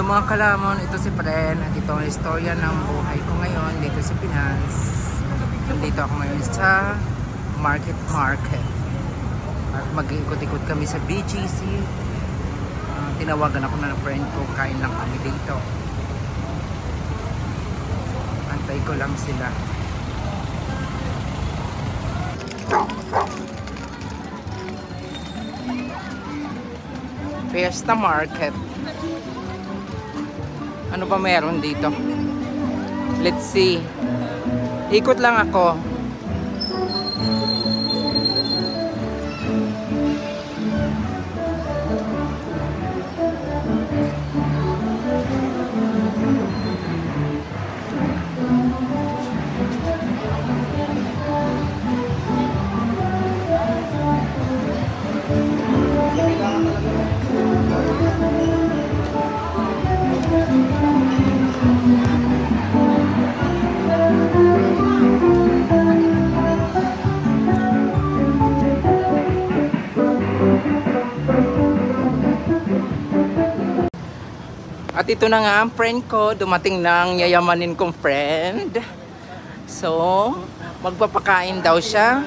Hello mga kalamon, ito si Pren at ito ang istorya ng buhay ko ngayon dito sa Pinas. Nandito ako ngayon sa market at mag-ikot-ikot kami sa BGC. Tinawagan ako na ng friend ko, kain lang kami dito. Antay ko lang sila. Fiesta Market. Ano ba meron dito? Let's see. Ikot lang ako. At ito na nga ang friend ko, dumating ng yayamanin kong friend. So, magpapakain daw siya.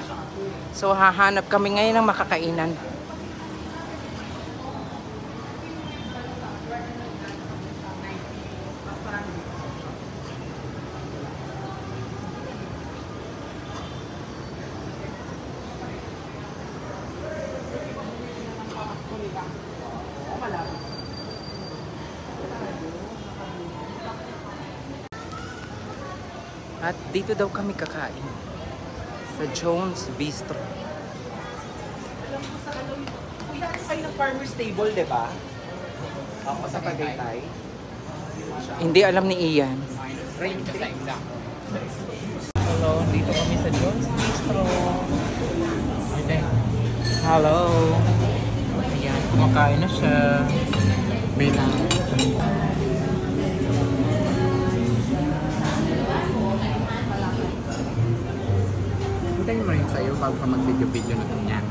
So, hahanap kami ngayon ng makakainan. At dito daw kami kakain sa Jones Bistro. Alam mo sa ano, kuya, kayo ng farmer's table, di ba? Ako sa Tagaytay. Hindi alam ni Ian. Hello, dito kami sa Jones Bistro. Hello. Ayan, kumakain na siya. Bina. Hintayin mo rin sa'yo bago ka mag-video-video na ganyan.